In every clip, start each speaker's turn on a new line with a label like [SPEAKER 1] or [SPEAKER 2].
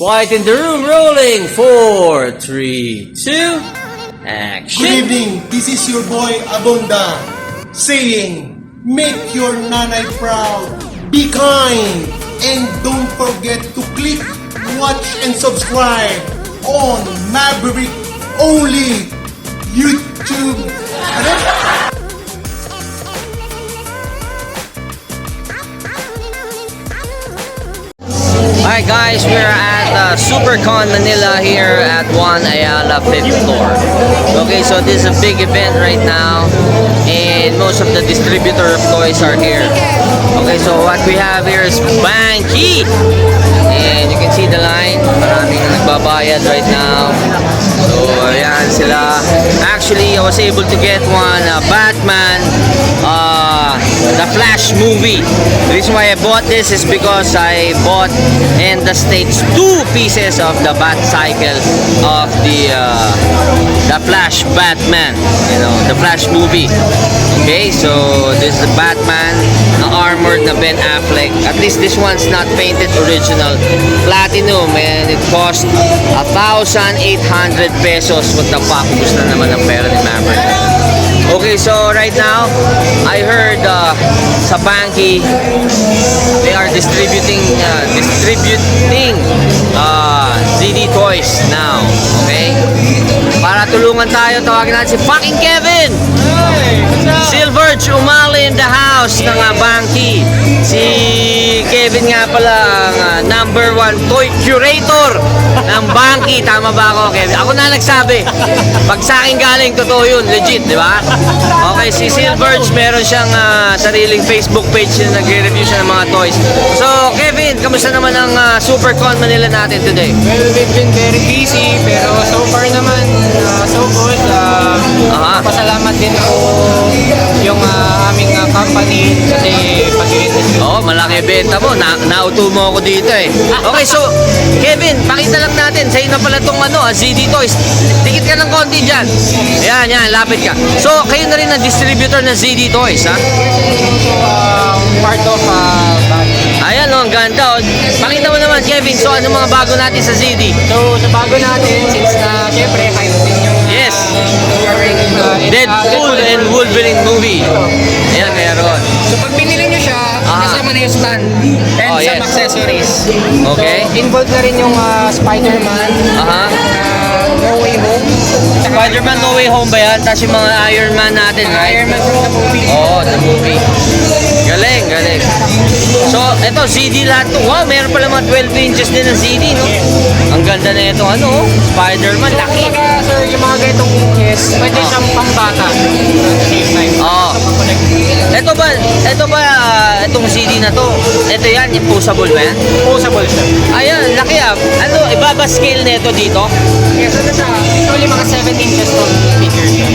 [SPEAKER 1] Quiet in the room, rolling. 4, 3, 2, action.
[SPEAKER 2] Good evening, this is your boy Abunda saying, make your nanay proud, be kind, and don't forget to click, watch, and subscribe on Maverick Only YouTube.
[SPEAKER 1] Alright guys, we're at SuperCon Manila here at 1 Ayala 5th floor. Okay, so this is a big event right now and most of the distributor of toys are here. Okay, so what we have here is Banky! And you can see the line. Maraming nagbabayad right now. So, ayan sila. Actually, I was able to get one Batman The Flash movie. The reason why I bought this is because I bought in the States 2 pieces of the Batcycle of the Flash Batman, you know, the Flash movie. Okay, so this is the Batman na armored na Ben Affleck. At least this one's not painted original platinum and it cost 1,800 pesos. What the fuck, gusto na naman ng pera ni Maverick. Okay, so right now I heard sa Banky they are distributing ZD toys now. Okay, para tulungan tayo, tawagin natin si fucking Kevin. Silverch umali in the house ng Banky. Si Kevin nga pala ang number 1 toy curator ng Banky. Tama ba ako, Kevin? Ako na nagsabi. Pag sa akin galing, totoo yun. Legit, di ba? Okay, si Silverch meron siyang sariling Facebook page na nagre-review siya ng mga toys. So, Kevin, kamusta naman ang SuperCon Manila natin today?
[SPEAKER 3] Well, we've been very busy, pero so far naman, so good. Pasalamat din po yung aming company kasi pag-iinit.
[SPEAKER 1] Oo, malaki benta mo. Nauto mo ako dito eh. Okay, so, Kevin, pakita lang natin. Sa'yo na pala itong ZD Toys. Dikit ka ng konti dyan. Yan, lapit ka. So, kayo na rin ang distributor ng ZD Toys, ha?
[SPEAKER 3] Part of Banky.
[SPEAKER 1] Ayan, ang ganda. Pakita mo naman, Kevin. So, ano mga bago natin sa ZD?
[SPEAKER 3] So, sa bago natin, since na syempre, kayo din yung
[SPEAKER 1] Yes. Deadpool and Wolverine movie. Ayan, meron.
[SPEAKER 3] So, pag binili nyo siya, kasama na yung stand and
[SPEAKER 1] Oh,
[SPEAKER 3] some
[SPEAKER 1] yes.
[SPEAKER 3] accessories.
[SPEAKER 1] Okay.
[SPEAKER 3] So, involved na rin yung Spider-Man, No Way Home.
[SPEAKER 1] Spider-Man No Way Home ba yan? Tapos yung mga Iron Man natin, right?
[SPEAKER 3] Iron Man from the movie.
[SPEAKER 1] Oo, the movie. Galing. So, ito, ZD lahat to. Wow, meron pala mga 12 inches din ng ZD, no? Ang ganda na ito, Spider-Man, laki.
[SPEAKER 3] Kumbaga, sir, yung mga ganitong yes, pwede siyang pambata at the same time.
[SPEAKER 1] Oo. Itong ZD na to, ito yan, yung posable ba yan?
[SPEAKER 3] Posable siya.
[SPEAKER 1] Ayan, laki ah. Ano, ibaba scale nito dito?
[SPEAKER 3] Yes, ano siya? Usually mga 7 inches tall figure siya.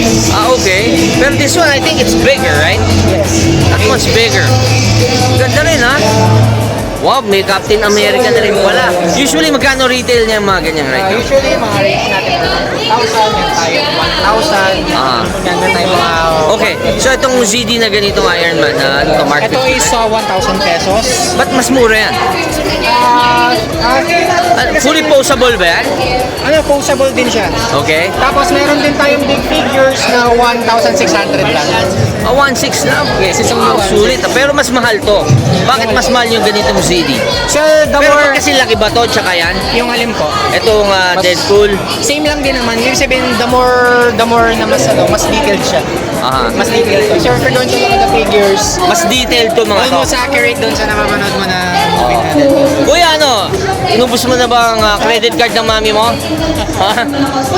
[SPEAKER 1] Okay. Pero this one, I think it's bigger, right?
[SPEAKER 3] Yes.
[SPEAKER 1] That one's bigger. Ganda rin, ha? Wow, may Captain America na rin pala. Usually, magkano retail niya yung mga ganyan right now?
[SPEAKER 3] Usually, mga rates natin 1,000, yan tayo 1,000. Ganda tayo mga...
[SPEAKER 1] Okay, so itong ZD na ganitong Iron Man, ano to, Mark?
[SPEAKER 3] Ito is 1,000 pesos.
[SPEAKER 1] Ba't mas mura yan? Fully posable ba yan?
[SPEAKER 3] Ano, posable din siya.
[SPEAKER 1] Okay.
[SPEAKER 3] Tapos meron din tayong big figures na 1,600 lang.
[SPEAKER 1] 1.6 lang.
[SPEAKER 3] Yes, isang
[SPEAKER 1] Wow,
[SPEAKER 3] one.
[SPEAKER 1] sulit. Pero mas mahal to. Bakit mas mahal yung ganitong ZD?
[SPEAKER 3] Sir, the
[SPEAKER 1] Pero
[SPEAKER 3] more...
[SPEAKER 1] ba't kasi laki ba to, tsaka yan?
[SPEAKER 3] Yung alin po?
[SPEAKER 1] Itong Deadpool.
[SPEAKER 3] Same lang din naman. Ibig sabihin, the more na mas detailed siya.
[SPEAKER 1] Aha.
[SPEAKER 3] Mas detailed. So, if you're going to look at the figures,
[SPEAKER 1] Mas detailed to mga to.
[SPEAKER 3] almost accurate doon sa napapanood mo na movie natin.
[SPEAKER 1] Kuya, inubos mo na ba ang credit card ng mami mo? Ha?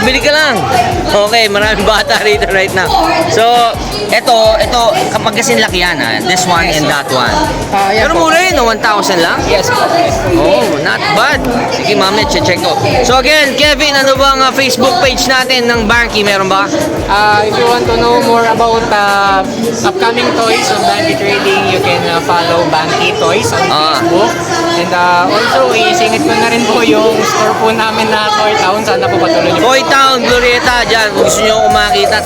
[SPEAKER 1] Bili ka lang. Okay, maraming bata rito right now. So, ito, kapag kasi laki yan, this one and that one.
[SPEAKER 3] Yan
[SPEAKER 1] Pero
[SPEAKER 3] po.
[SPEAKER 1] mura yun, 1,000 lang?
[SPEAKER 3] Yes po.
[SPEAKER 1] Oh, not bad. Sige, mami, check ko. So again, Kevin, ano ba ang Facebook page natin ng Banky? Meron ba?
[SPEAKER 3] If you want to know more about upcoming toys of Banky Trading, you can follow Banky Toys on Facebook. And also, isingit ko na rin po yung store po namin na Toy Town. Sana po patuloy niyo.
[SPEAKER 1] Toy Town, Glorieta, dyan. Kung gusto nyo kumakita,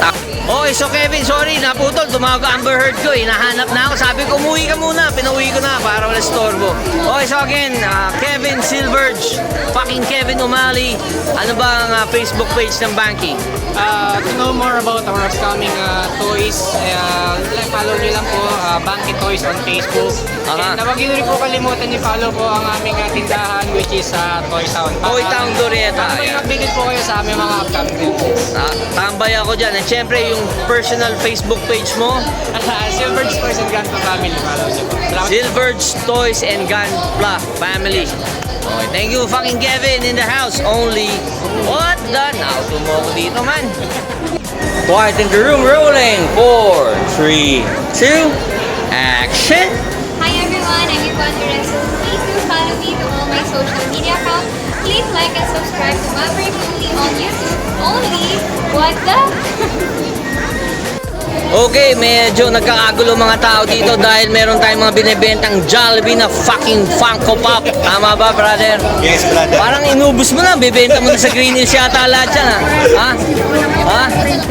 [SPEAKER 1] Okay, so Kevin, sorry, naputol. Tumawag ka Amber Heard ko. Hinahanap na ako. Sabi ko, umuwi ka muna. Pinauwi ko na para wala storbo. Okay, so again, Kevin Silverge, fucking Kevin O'Malley. Ano ba ang Facebook page ng Banking?
[SPEAKER 3] To know more about our upcoming toys, follow nyo lang po Banky Toys on Facebook.
[SPEAKER 1] Aha.
[SPEAKER 3] And huwag nyo rin po kalimutan i-follow po ang aming tindahan which is Toy Town.
[SPEAKER 1] Toy Town Durieta.
[SPEAKER 3] May
[SPEAKER 1] Ayan.
[SPEAKER 3] updated po kayo sa aming mga upcoming releases.
[SPEAKER 1] Tambay ako dyan. And syempre, yung personal Facebook page mo,
[SPEAKER 3] Silver's Toys and Gun Family, follow nyo po. Salamat.
[SPEAKER 1] Silverge Toys and Gun Family. Okay, thank you, fucking Kevin in the house. Only what the? Nauto mo ako dito, man. Quiet in the room, rolling. 4, 3, 2, action.
[SPEAKER 4] Hi everyone, I'm Yvonne Lorenzo. Please do follow me to all my social media accounts. Please like and subscribe to Maverick Only on YouTube. Only what the?
[SPEAKER 1] Okay, medyo nagkakagulo mga tao dito dahil meron tayong mga binibentang Jollibee na fucking Funko Pop. Tama ba, brother?
[SPEAKER 5] Yes, brother.
[SPEAKER 1] Parang inubos mo na, bibenta mo na sa Green Hills yata lahat yan, ha? Ha? Ha?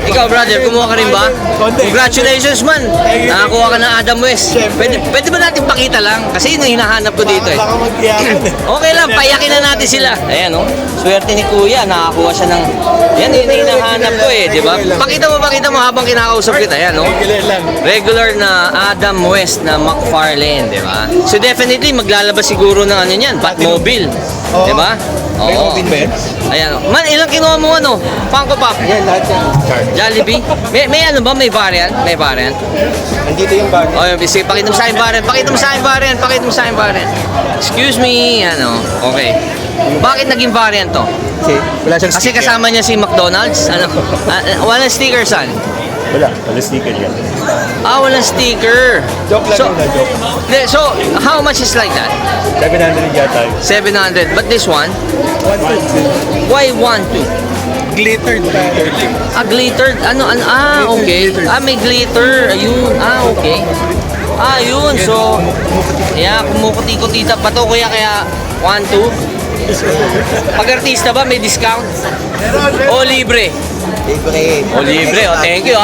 [SPEAKER 1] Ikaw, brother, kumuha ka rin ba? Congratulations, man! Nakakuha ka ng Adam West. Pwede ba natin pakita lang? Kasi yun ang hinahanap ko dito, eh.
[SPEAKER 5] Baka magkiyakan eh.
[SPEAKER 1] Okay lang, payakin na natin sila. Ayan, oh. Swerte ni Kuya, nakakuha siya ng... Yan, yun ang hinahanap ko, eh, di ba? Pakita mo habang kinakausap kita. Ayan, oh.
[SPEAKER 5] Regular lang.
[SPEAKER 1] Regular na Adam West na McFarlane, di ba? So definitely maglalabas siguro ng ano niyan, Batmobile.
[SPEAKER 5] Oo.
[SPEAKER 1] Di ba?
[SPEAKER 5] May open ba yan?
[SPEAKER 1] Ayan. Man, ilang kinuha mo ano? Funko Pop?
[SPEAKER 5] Yan, lahat yan.
[SPEAKER 1] Jollibee? May ano ba? May variant? May variant?
[SPEAKER 5] Andito yung bag.
[SPEAKER 1] Oh, sige, pakita mo sa akin variant. Pakita mo sa akin variant. Pakita mo sa akin variant. Excuse me. Ano? Okay. Bakit naging variant to?
[SPEAKER 5] Kasi wala siyang
[SPEAKER 1] Kasi
[SPEAKER 5] sticker.
[SPEAKER 1] kasama niya si McDonald's? Ano? Walang sticker, son.
[SPEAKER 5] Wala sticker yan.
[SPEAKER 1] Walang sticker.
[SPEAKER 5] Joke lang yun na joke.
[SPEAKER 1] So, how much is like that?
[SPEAKER 5] 700 yata.
[SPEAKER 1] 700. But this one? Why 1, 2?
[SPEAKER 5] Glittered.
[SPEAKER 1] Glittered. Ano? Okay. May glitter. Ayun. Okay. Yun. So, kumukuti-kutita pa to. Kaya 1, 2. Pag artista ba, may discount? O libre?
[SPEAKER 5] Libre.
[SPEAKER 1] O libre. Thank you,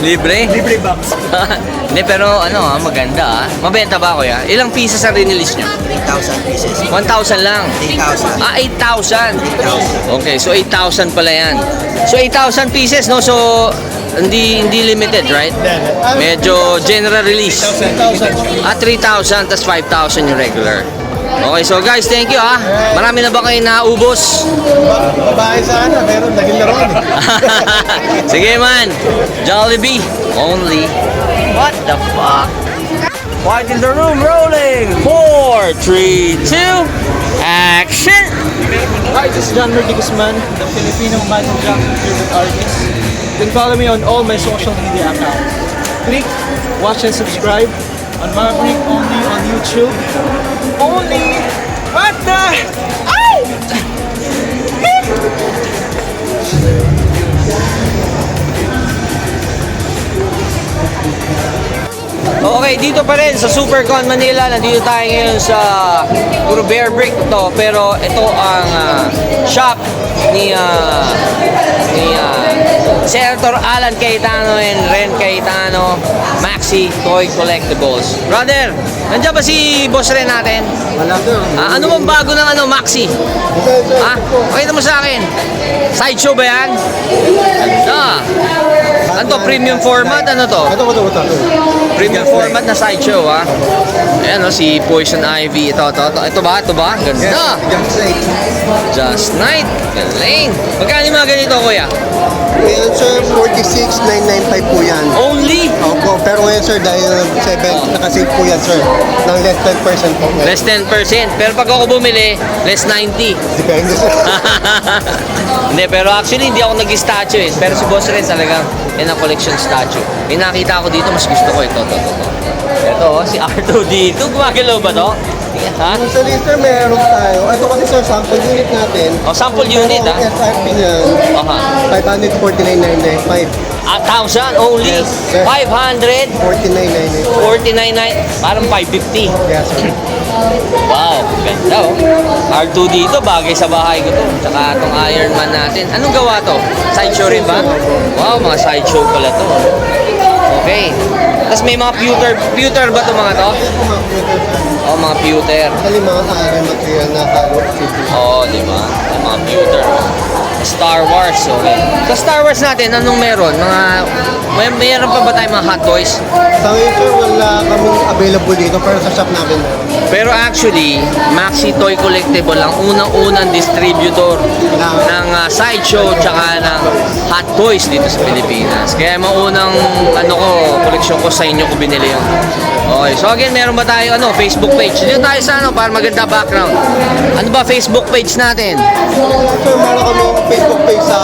[SPEAKER 1] Libre?
[SPEAKER 5] Libre box.
[SPEAKER 1] Hindi, pero maganda, Mabenta ba, kuya? Ilang pieces ang release nyo?
[SPEAKER 5] 8,000 pieces.
[SPEAKER 1] 1,000 lang.
[SPEAKER 5] 8,000.
[SPEAKER 1] 8,000. Okay, so 8,000 pala yan. So 8,000 pieces, no? So hindi limited, right? Medyo general release. 3,000 tas 5,000 yung regular. Okay, so guys, thank you, Marami na ba kayo naubos?
[SPEAKER 5] Babae sana, meron. Naging laruan.
[SPEAKER 1] Sige, man. Jollibee. Only. What the fuck? Quiet in the room, rolling. 4, 3, 2, action.
[SPEAKER 6] Hi, this is John Merdy Guzman, the Filipino modern graphic artist. You can follow me on all my social media accounts. Click, watch, and subscribe on Maverick Only on YouTube. Only what the? Ow!
[SPEAKER 1] Okay, dito pa rin sa SuperCon Manila. Nandito tayo ngayon sa puro Bear Brick to. Pero ito ang shop ni Senator Alan Cayetano and Ren Cayetano, Maxi Toy Collectibles. Brother, nandiyan ba si boss Ren natin?
[SPEAKER 5] Wala to.
[SPEAKER 1] Ano bang bago ng Maxi? Pakita mo sa akin. Sideshow ba yan? Ganda. Ano to? Premium format? Ano to?
[SPEAKER 5] Ito.
[SPEAKER 1] Premium format na sideshow, Ayan, si Poison Ivy. Ito ba? Ganda. Just Night. Galing. Magkano yung mga ganito, kuya?
[SPEAKER 5] Ngayon sir, 46,995 po yan.
[SPEAKER 1] Only?
[SPEAKER 5] Opo, pero ngayon sir, dahil 7, nakasave po yan sir. Ng less 10% po.
[SPEAKER 1] Less 10%. Pero pag ako bumili, less 90.
[SPEAKER 5] Depende sir.
[SPEAKER 1] Hindi, pero actually, hindi ako nag-statue, Pero si Boss Ren talagang yan ang collection statue. May nakita ako dito, mas gusto ko ito. Ito, si Arto dito. Gumagalaw ba to? Ha?
[SPEAKER 5] Sa lister, meron tayo. Ito kasi sir, sample unit natin.
[SPEAKER 1] Sample unit,
[SPEAKER 5] Pero SRP niya,
[SPEAKER 1] Aha.
[SPEAKER 5] 549,995.
[SPEAKER 1] 1,000 only.
[SPEAKER 5] Yes, sir.
[SPEAKER 1] 500.
[SPEAKER 5] 49.99.
[SPEAKER 1] 49.9, parang 550.
[SPEAKER 5] Yes, sir.
[SPEAKER 1] Wow, ganda oh. R2 dito, bagay sa bahay ko to. Tsaka itong Iron Man natin. Anong gawa to? Sideshow rin ba? Wow, mga sideshow pala to. Okay. Tapos may mga pewter ba to mga to?
[SPEAKER 5] Mga computer, sir.
[SPEAKER 1] Oh, mga pewter.
[SPEAKER 5] Actually, mga aral material na halo.
[SPEAKER 1] Oo, di ba? Yung mga pewter. Star Wars, okay. Sa Star Wars natin, anong meron? Mayroon pa ba tayong mga hot toys?
[SPEAKER 5] Sa ngayon, sir, wala kaming available dito pero sa shop namin meron.
[SPEAKER 1] Pero actually, Maxi Toy Collectible ang unang-unang distributor ng sideshow tsaka ng hot toys dito sa Pilipinas. Kaya maunang koleksyon ko sa inyo ko binili yun. Okay, so again, meron ba tayo Facebook page? Dito tayo sa para maganda background. Ano ba Facebook page natin?
[SPEAKER 5] Sir, meron kami Facebook page sa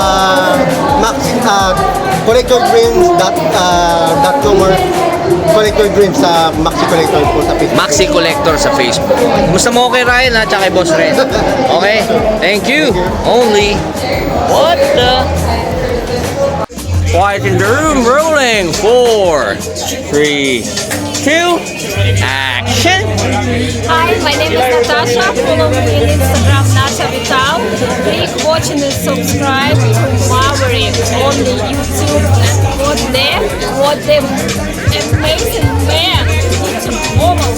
[SPEAKER 5] collectordreams.com or Collector Dreams sa Maxi Collector po sa Facebook.
[SPEAKER 1] Maxi Collector sa Facebook. Kumusta mo kay Ryan ha? Tsaka kay Boss Ren. Okay? Thank you. Only. What the? Quiet in the room. Rolling. 4, 3, 2, action.
[SPEAKER 7] Hi, my name is Natasha. Follow me on Instagram, Nasha Vital. Click watch and subscribe to Maverick on the YouTube and what the amazing man. It's a moment.